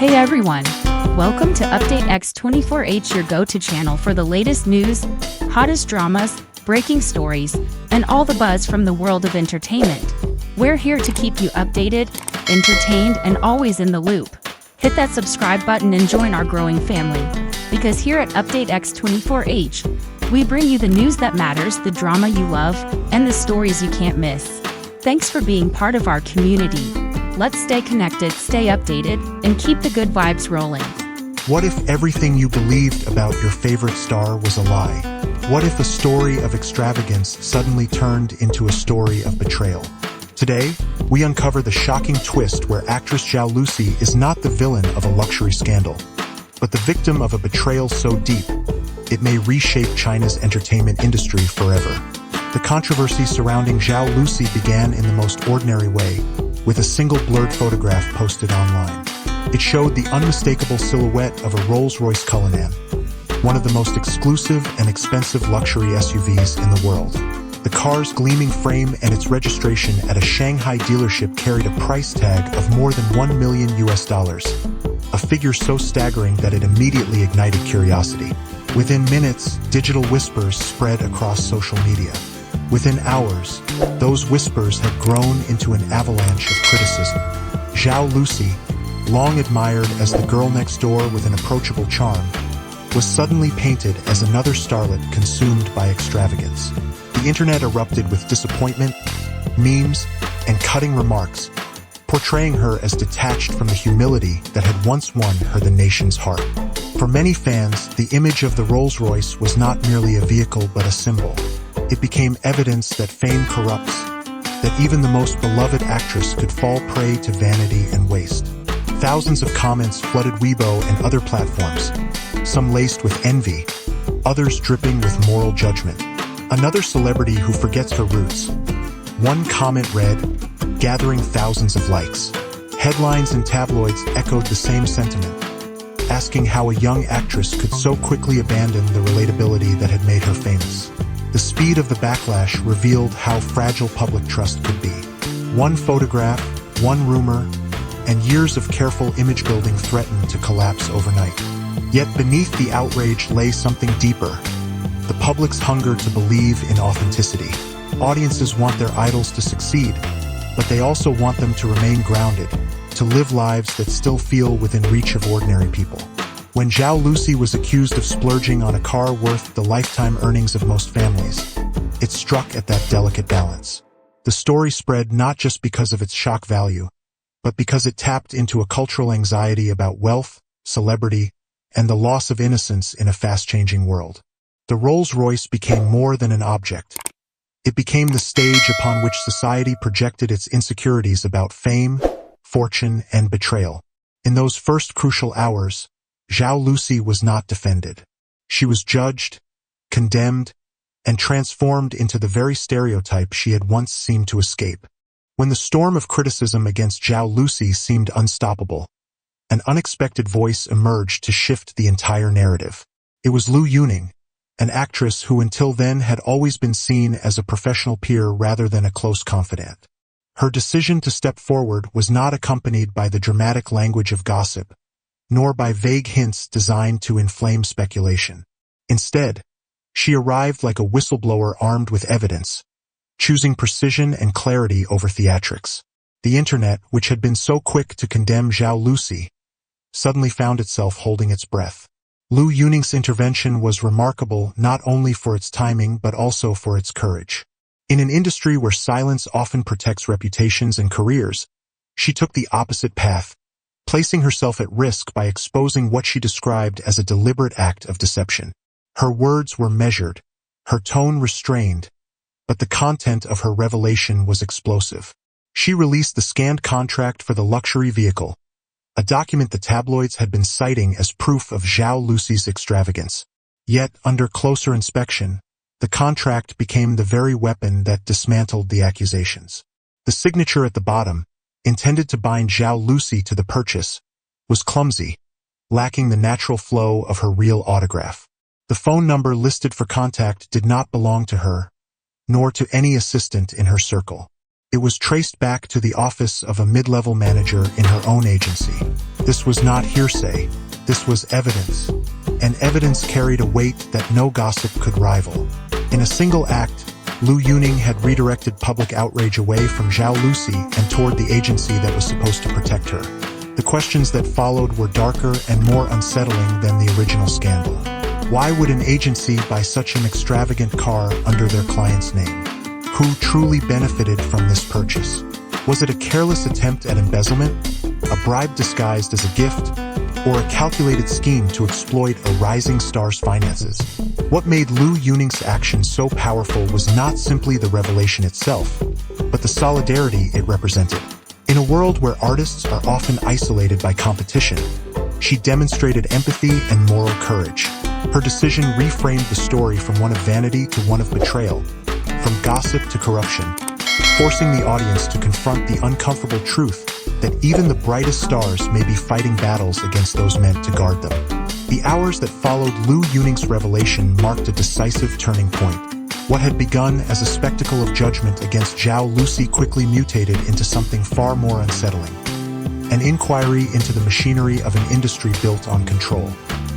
Hey everyone! Welcome to Update X24H, your go-to channel for the latest news, hottest dramas, breaking stories, and all the buzz from the world of entertainment. We're here to keep you updated, entertained, and always in the loop. Hit that subscribe button and join our growing family. Because here at Update X24H, we bring you the news that matters, the drama you love, and the stories you can't miss. Thanks for being part of our community. Let's stay connected, stay updated, and keep the good vibes rolling. What if everything you believed about your favorite star was a lie? What if a story of extravagance suddenly turned into a story of betrayal? Today, we uncover the shocking twist where actress Zhao Lusi is not the villain of a luxury scandal, but the victim of a betrayal so deep, it may reshape China's entertainment industry forever. The controversy surrounding Zhao Lusi began in the most ordinary way, with a single blurred photograph posted online. It showed the unmistakable silhouette of a Rolls-Royce Cullinan, one of the most exclusive and expensive luxury SUVs in the world. The car's gleaming frame and its registration at a Shanghai dealership carried a price tag of more than $1 million, a figure so staggering that it immediately ignited curiosity. Within minutes, digital whispers spread across social media. Within hours, those whispers had grown into an avalanche of criticism. Zhao Lusi, long admired as the girl next door with an approachable charm, was suddenly painted as another starlet consumed by extravagance. The internet erupted with disappointment, memes, and cutting remarks, portraying her as detached from the humility that had once won her the nation's heart. For many fans, the image of the Rolls-Royce was not merely a vehicle but a symbol. It became evidence that fame corrupts, that even the most beloved actress could fall prey to vanity and waste. Thousands of comments flooded Weibo and other platforms, some laced with envy, others dripping with moral judgment. Another celebrity who forgets her roots. One comment read, gathering thousands of likes. Headlines and tabloids echoed the same sentiment, asking how a young actress could so quickly abandon the relatability that had made her famous. The speed of the backlash revealed how fragile public trust could be. One photograph, one rumor, and years of careful image building threatened to collapse overnight. Yet beneath the outrage lay something deeper: the public's hunger to believe in authenticity. Audiences want their idols to succeed, but they also want them to remain grounded, to live lives that still feel within reach of ordinary people. When Zhao Lusi was accused of splurging on a car worth the lifetime earnings of most families, it struck at that delicate balance. The story spread not just because of its shock value, but because it tapped into a cultural anxiety about wealth, celebrity, and the loss of innocence in a fast-changing world. The Rolls-Royce became more than an object. It became the stage upon which society projected its insecurities about fame, fortune, and betrayal. In those first crucial hours, Zhao Lusi was not defended. She was judged, condemned, and transformed into the very stereotype she had once seemed to escape. When the storm of criticism against Zhao Lusi seemed unstoppable, an unexpected voice emerged to shift the entire narrative. It was Liu Yuning, an actress who until then had always been seen as a professional peer rather than a close confidant. Her decision to step forward was not accompanied by the dramatic language of gossip, nor by vague hints designed to inflame speculation. Instead, she arrived like a whistleblower armed with evidence, choosing precision and clarity over theatrics. The internet, which had been so quick to condemn Zhao Lusi, suddenly found itself holding its breath. Liu Yuning's intervention was remarkable not only for its timing but also for its courage. In an industry where silence often protects reputations and careers, she took the opposite path, placing herself at risk by exposing what she described as a deliberate act of deception. Her words were measured, her tone restrained, but the content of her revelation was explosive. She released the scanned contract for the luxury vehicle, a document the tabloids had been citing as proof of Zhao Lusi's extravagance. Yet, under closer inspection, the contract became the very weapon that dismantled the accusations. The signature at the bottom, intended to bind Zhao Lusi to the purchase, was clumsy, lacking the natural flow of her real autograph. The phone number listed for contact did not belong to her, nor to any assistant in her circle. It was traced back to the office of a mid-level manager in her own agency. This was not hearsay. This was evidence. And evidence carried a weight that no gossip could rival. In a single act, Liu Yuning had redirected public outrage away from Zhao Lusi and toward the agency that was supposed to protect her. The questions that followed were darker and more unsettling than the original scandal. Why would an agency buy such an extravagant car under their client's name? Who truly benefited from this purchase? Was it a careless attempt at embezzlement, a bribe disguised as a gift, or a calculated scheme to exploit a rising star's finances? What made Liu Yuning's action so powerful was not simply the revelation itself, but the solidarity it represented. In a world where artists are often isolated by competition, she demonstrated empathy and moral courage. Her decision reframed the story from one of vanity to one of betrayal, from gossip to corruption, forcing the audience to confront the uncomfortable truth that even the brightest stars may be fighting battles against those meant to guard them. The hours that followed Liu Yuning's revelation marked a decisive turning point. What had begun as a spectacle of judgment against Zhao Lusi quickly mutated into something far more unsettling. An inquiry into the machinery of an industry built on control.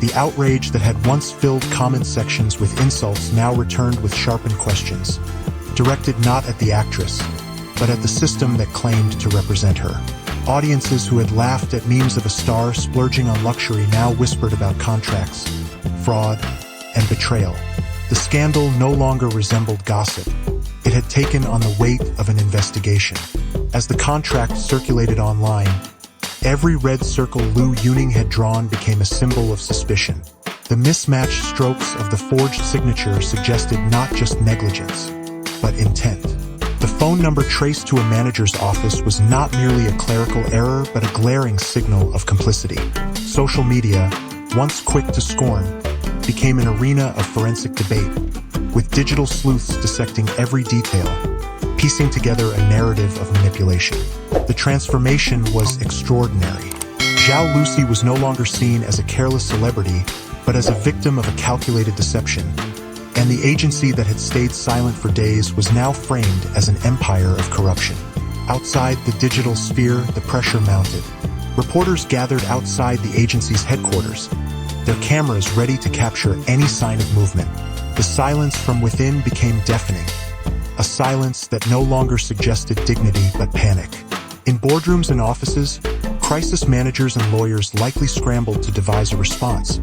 The outrage that had once filled comment sections with insults now returned with sharpened questions, directed not at the actress, but at the system that claimed to represent her. Audiences who had laughed at memes of a star splurging on luxury now whispered about contracts, fraud, and betrayal. The scandal no longer resembled gossip. It had taken on the weight of an investigation. As the contract circulated online, every red circle Liu Yuning had drawn became a symbol of suspicion. The mismatched strokes of the forged signature suggested not just negligence, but intent. The phone number traced to a manager's office was not merely a clerical error, but a glaring signal of complicity. Social media, once quick to scorn, became an arena of forensic debate, with digital sleuths dissecting every detail, piecing together a narrative of manipulation. The transformation was extraordinary. Zhao Lusi was no longer seen as a careless celebrity, but as a victim of a calculated deception, and the agency that had stayed silent for days was now framed as an empire of corruption. Outside the digital sphere, the pressure mounted. Reporters gathered outside the agency's headquarters, their cameras ready to capture any sign of movement. The silence from within became deafening, a silence that no longer suggested dignity but panic. In boardrooms and offices, crisis managers and lawyers likely scrambled to devise a response,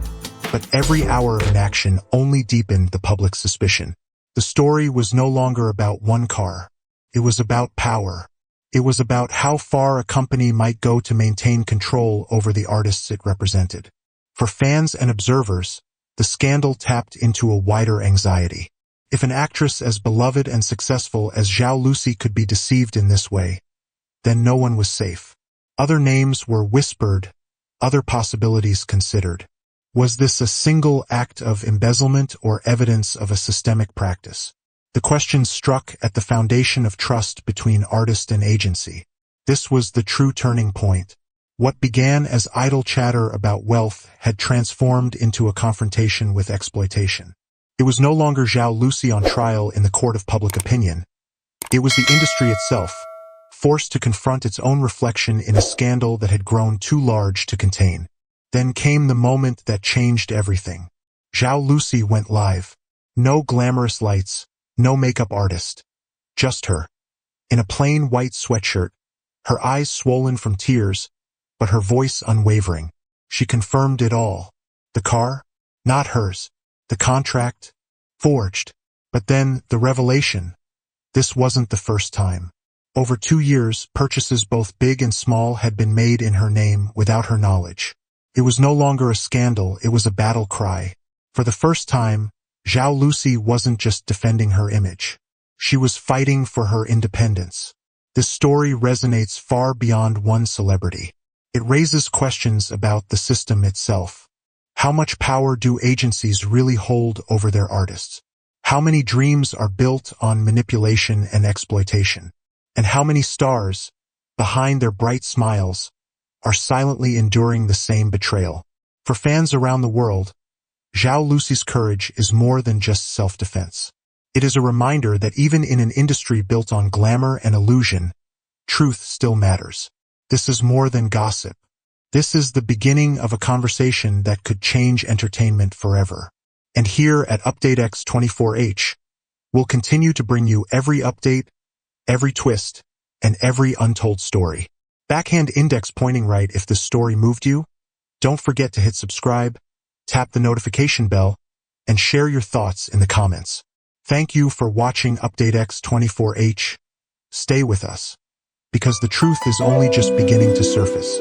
but every hour of inaction only deepened the public's suspicion. The story was no longer about one car. It was about power. It was about how far a company might go to maintain control over the artists it represented. For fans and observers, the scandal tapped into a wider anxiety. If an actress as beloved and successful as Zhao Lusi could be deceived in this way, then no one was safe. Other names were whispered, other possibilities considered. Was this a single act of embezzlement or evidence of a systemic practice? The question struck at the foundation of trust between artist and agency. This was the true turning point. What began as idle chatter about wealth had transformed into a confrontation with exploitation. It was no longer Zhao Lusi on trial in the court of public opinion. It was the industry itself, forced to confront its own reflection in a scandal that had grown too large to contain. Then came the moment that changed everything. Zhao Lusi went live. No glamorous lights, no makeup artist. Just her. In a plain white sweatshirt, her eyes swollen from tears, but her voice unwavering. She confirmed it all. The car? Not hers. The contract? Forged. But then, the revelation. This wasn't the first time. Over 2 years, purchases both big and small had been made in her name without her knowledge. It was no longer a scandal, it was a battle cry. For the first time, Zhao Lusi wasn't just defending her image. She was fighting for her independence. This story resonates far beyond one celebrity. It raises questions about the system itself. How much power do agencies really hold over their artists? How many dreams are built on manipulation and exploitation? And how many stars, behind their bright smiles, are silently enduring the same betrayal? For fans around the world, Zhao Lusi's courage is more than just self-defense. It is a reminder that even in an industry built on glamour and illusion, truth still matters. This is more than gossip. This is the beginning of a conversation that could change entertainment forever. And here at Update X24H, we'll continue to bring you every update, every twist, and every untold story. Backhand index pointing right if this story moved you. Don't forget to hit subscribe, tap the notification bell, and share your thoughts in the comments. Thank you for watching Update X24H. Stay with us, because the truth is only just beginning to surface.